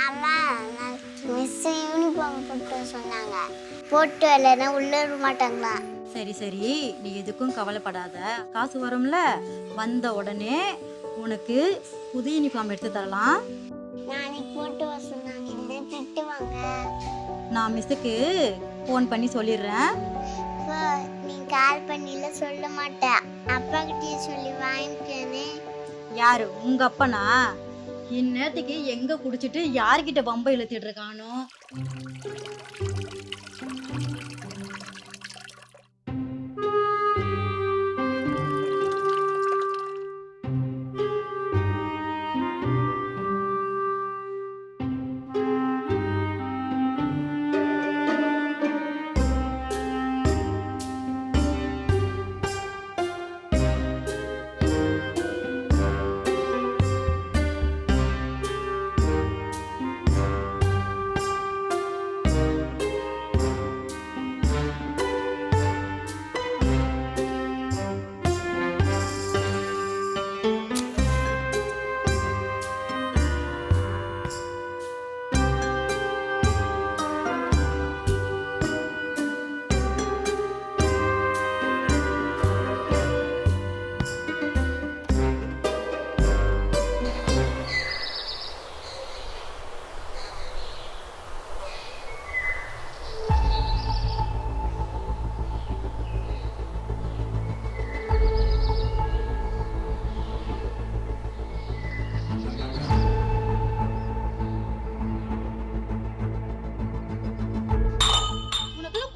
அம்மா miss uniform போட்டு சொன்னாங்க. போட்டு வரலன்னா உள்ள விட மாட்டாங்களா? சரி சரி, நீ எதுக்கும் கவலைப்படாத. காசு வரும்ல, வந்த உடனே உனக்கு புது யூனிஃபார்ம் எடுத்து தரலாம். நாளைக்கு போட்டு வர சொன்னாங்க, இல்லை திட்டுவாங்க. நான் மிஸ்ஸுக்கு ஃபோன் பண்ணி சொல்லிடுறேன். நீ கால் பண்ணில சொல்ல மாட்டேன், அப்பா கிட்டே சொல்லி வாங்கிக்கனே. யாரு உங்க அப்பனா? இந்நேரத்துக்கு எங்க குடிச்சிட்டு யார்கிட்ட பம்பை இழுத்திட்டு இருக்கானோ?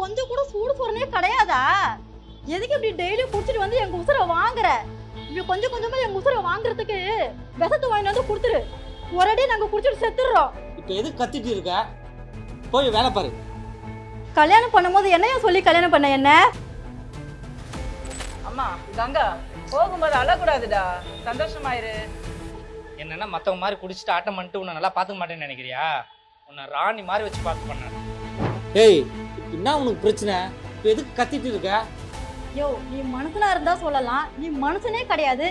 கொஞ்சம் கூட சூடு சொரணே கிடையாதா? எதுக்கு இப்படி டெய்லி குடிச்சிட்டு வந்து எங்க உசுரை வாங்குற? இப்படி கொஞ்சம் கொஞ்சமா எங்க உசுரை வாங்குறதுக்கு விஷத்தை வாங்கி வந்து கொடுத்துரு. ஒரே நாங்க குடிச்சிட்டு செத்துடுறோம். இப்ப எது கத்திட்டு இருக்க? போய் வேலை பாரு. கல்யாணம் பண்ணும்போது என்னையா சொல்லி கல்யாணம் பண்ண? என்ன அம்மா கங்கா, போகும்போது அழக்கூடாதுடா, சந்தோஷமாயிரு. என்னன்னா மத்தவங்க மாதிரி குடிச்சிட்டு ஆட்டம் பண்ணிட்டு உன்னை நல்லா பார்த்துக்க மாட்டேன்னு நினைக்கிறியா? உன்னை ராணி மாதிரி வச்சு பார்த்து பண்ண. ஏய், என்ன உனக்கு பிரச்சனை? இப்போ எதுக்கு கத்திட்டு இருக்க? யோ, நீ மனுஷனா இருந்தா சொல்லலாம், நீ மனுஷனே கிடையாது.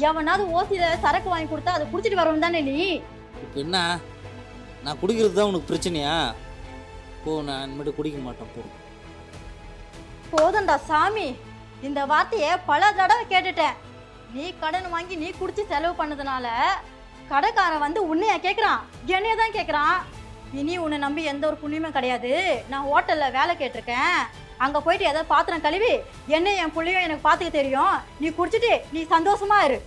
எவனாவது ஓசியில சரக்கு வாங்கி கொடுத்தா அதை குடிச்சிட்டு வரணும் தானே நீ? இப்போ என்ன, நான் குடிக்கிறது தான் உனக்கு பிரச்சனையா? போ, நான் இனிமேட்டு குடிக்க மாட்டேன். போ. போதண்டா சாமி, இந்த வார்த்தையை பல தடவை கேட்டுட்டேன். நீ கடன் வாங்கி நீ குடிச்சு செலவு பண்ணதுனால கடைக்காரன் வந்து உன்னைய கேட்குறான், என்னைய தான் கேட்குறான். இனி உன்னை நம்பி எந்த ஒரு புண்ணியமே கிடையாது. நான் ஹோட்டலில் வேலை கேட்டிருக்கேன், அங்கே போயிட்டு ஏதாவது பாத்திரம் கழுவி என்ன என் பிள்ளையும் எனக்கு பார்த்துக்க தெரியும். நீ குடிச்சிட்டு நீ சந்தோஷமா இரு.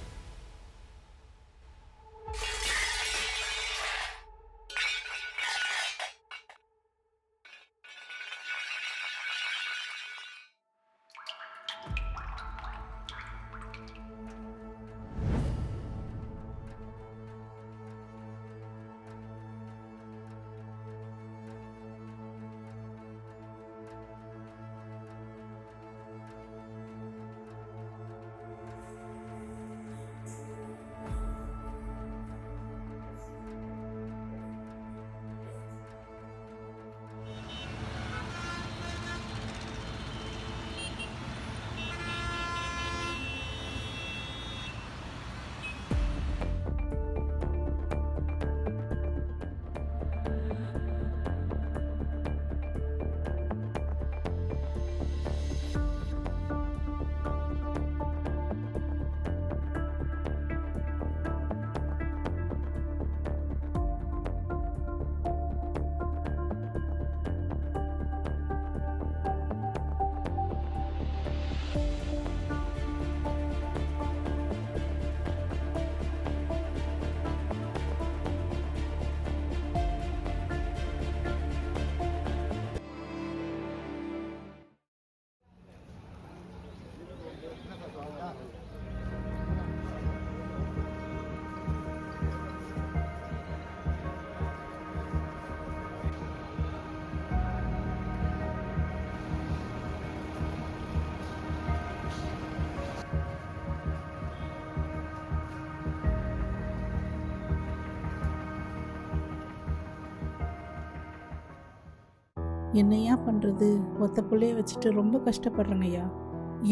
என்னையா பண்ணுறது? ஒத்த பிள்ளைய வச்சுட்டு ரொம்ப கஷ்டப்படுறேங்க ஐயா.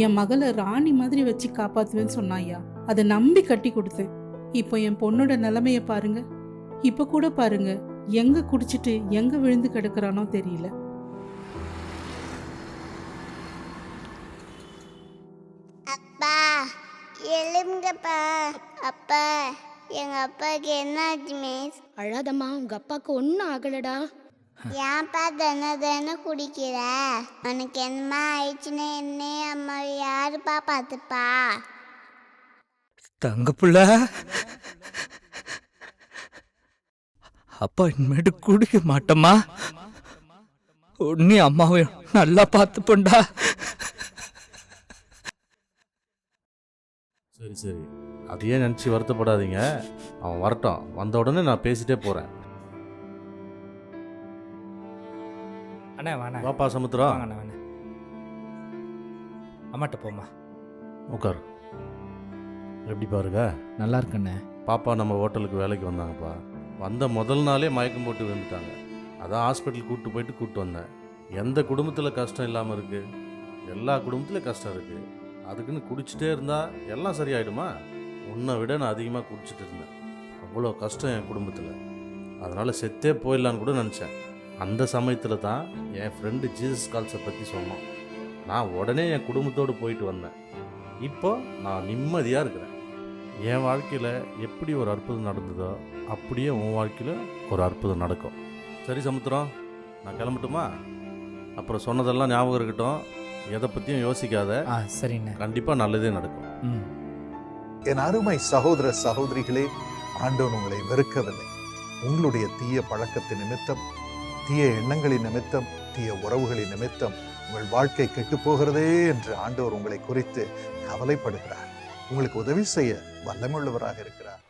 என் மகளை ராணி மாதிரி வச்சு காப்பாற்றுவேன்னு சொன்னாயா, அதை நம்பி கட்டி கொடுத்தேன். இப்போ என் பொண்ணோட நிலைமைய பாருங்க. இப்போ கூட பாருங்க, எங்க குடிச்சிட்டு எங்க விழுந்து கிடக்குறானோ தெரியல. அப்பா எழுங்கப்பா. அப்பா எங்க அப்பாவுக்கு என்ன ஆச்சு மிஸ்? அழாதம்மா, உங்க அப்பாவுக்கு ஒன்றும் ஆகலடா. ஏன்ப்பா தானே குடிக்கிற? உனக்கு என்னமா ஆயிடுச்சுன்னா என்ன அம்மா யாருப்பா பார்த்துப்பா? தங்க புள்ள, அப்பா இனிமேட்டு குடிக்க மாட்டோமா? உன்னி அம்மாவையும் நல்லா பார்த்துப்போண்டா. சரி சரி, அதையே நினச்சி வருத்தப்படாதீங்க. அவன் வரட்டும், வந்த உடனே நான் பேசிட்டே போகிறேன். அண்ணே வாண்ணே. வாப்பா சமுத்திரம். வாங்கண்ணே வாண்ணே. அம்மாட்ட போம்மா. உட்கார். எப்படி பாருங்க? நல்லா இருக்குண்ணே. பாப்பா நம்ம ஹோட்டலுக்கு வேலைக்கு வந்தாங்கப்பா. வந்த முதல் நாளே மயக்கம் போட்டு விழுந்துட்டாங்க. அதான் ஹாஸ்பிட்டல் கூப்பிட்டு போயிட்டு கூப்பிட்டு வந்தேன். எந்த குடும்பத்தில் கஷ்டம் இல்லாமல் இருக்குது? எல்லா குடும்பத்துலேயும் கஷ்டம் இருக்குது. அதுக்குன்னு குடிச்சிட்டே இருந்தால் எல்லாம் சரியாயிடுமா? உன்னை விட நான் அதிகமாக குடிச்சிட்டு இருந்தேன். அவ்வளோ கஷ்டம் என் குடும்பத்தில். அதனால் செத்தே போயிடலான்னு கூட நினச்சேன். அந்த சமயத்தில் தான் என் ஃப்ரெண்டு ஜீசஸ் கால்ஸை பற்றி சொன்னோம். நான் உடனே என் குடும்பத்தோடு போயிட்டு வந்தேன். இப்போ நான் நிம்மதியாக இருக்கிறேன். என் வாழ்க்கையில் எப்படி ஒரு அற்புதம் நடந்ததோ அப்படியே உன் வாழ்க்கையில் ஒரு அற்புதம் நடக்கும். சரி சமுத்திரம், நான் கிளம்பட்டுமா? அப்புறம் சொன்னதெல்லாம் ஞாபகம் இருக்கட்டும். எதை பற்றியும் யோசிக்காத. சரிண்ணே. கண்டிப்பாக நல்லதே நடக்கும். என் அருமை சகோதர சகோதரிகளே, ஆண்டவன் உங்களை வெறுக்கவில்லை. உங்களுடைய தீய பழக்கத்தின் நிமித்தம், தீய எண்ணங்களின் நிமித்தம், தீய உறவுகளின் நிமித்தம் உங்கள் வாழ்க்கை கெட்டு போகிறதே என்று ஆண்டவர் உங்களை குறித்து கவலைப்படுகிறார். உங்களுக்கு உதவி செய்ய வல்லமையுள்ளவராக இருக்கிறார்.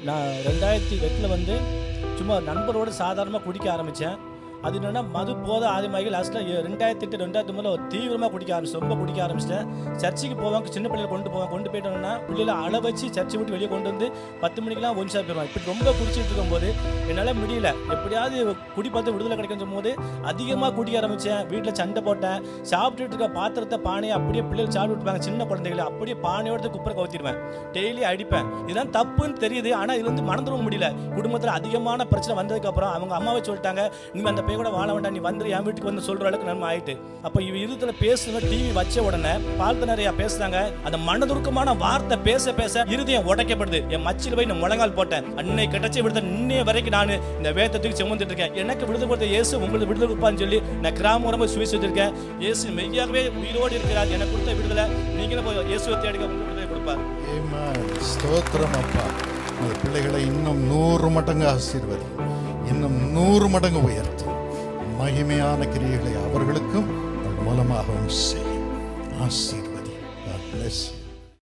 நான் 2008 வந்து சும்மா நண்பரோடு சாதாரணமாக குடிக்க ஆரம்பித்தேன். அது என்னென்னா மது போத ஆதிமாகி லாஸ்ட்டில் 2008 2009 ஒரு தீவிரமாக குடிக்க ஆரம்பிச்சு, ரொம்ப குடிக்க ஆரம்பிச்சிட்டேன். சர்ச்சுக்கு போவாங்க, சின்ன பிள்ளைகளை கொண்டு போயிட்டோம்னா பிள்ளைகளை அள வச்சு சர்ச்சை விட்டு வெளியே கொண்டு வந்து 10 மணிக்கெலாம் ஒன்சா போயிடுவாங்க. இப்படி ரொம்ப குடிச்சிட்டு இருக்கும்போது என்னால் முடியல. எப்படியாவது குடி பார்த்து விடுதலை கிடைக்கும் போது அதிகமாக குடிக்க ஆரம்பித்தேன். வீட்டில் சண்டை போட்டேன். சாப்பிட்டுட்டு இருக்க பாத்திரத்தை பானையை அப்படியே பிள்ளைகள் சாப்பிட்டு விட்டுப்பாங்க, சின்ன குழந்தைகளை அப்படியே பானையோட குப்பரை கவுத்திடுவேன். டெய்லி அடிப்பேன். இதெல்லாம் தப்புன்னு தெரியுது, ஆனால் இது வந்து மறந்துட முடியல. குடும்பத்தில் அதிகமான பிரச்சனை வந்ததுக்கப்புறம் அவங்க அம்மாவை சொல்லிட்டாங்க, நீங்கள் அந்த கூட வாழ வேண்டாம், நீ வந்து என் வீட்டுக்கு வந்து சொல்ற அளவுக்கு நன்மை ஆயிட்டு. அப்போ இவ இருத்துல பேசுங்க, டிவி வச்ச உடனே பால்த்த நிறைய பேசுறாங்க. அந்த மனதுருக்கமான வார்த்தை பேச பேச இருதயம் உடைக்கப்படுது. என் மச்சில் போய் நான் முழங்கால் போட்டேன். அன்னை கிடைச்ச விடுதலை இன்னைய வரைக்கும் நான் இந்த வேதத்துக்கு சுமந்துட்டு இருக்கேன். எனக்கு விடுதலை கொடுத்த இயேசு உங்களுக்கு விடுதலை கொடுப்பான்னு சொல்லி நான் கிராம சுவிச்சிருக்கேன். இயேசு மெய்யாகவே உயிரோடு இருக்கிறார். எனக்கு கொடுத்த விடுதலை நீங்களும் போய் இயேசுவை தேடி உங்களுக்கு விடுதலை கொடுப்பார். ஸ்தோத்திரம் அப்பா. அந்த பிள்ளைகளை இன்னும் 100 மடங்கு ஆசீர்வதி, இன்னும் 100 மடங்கு உயர்த்தும். மகிமையான கிரியைகளை அவர்களுக்கும் மூலமாகவும் செய்யும். ஆசீர்வதி. God bless you.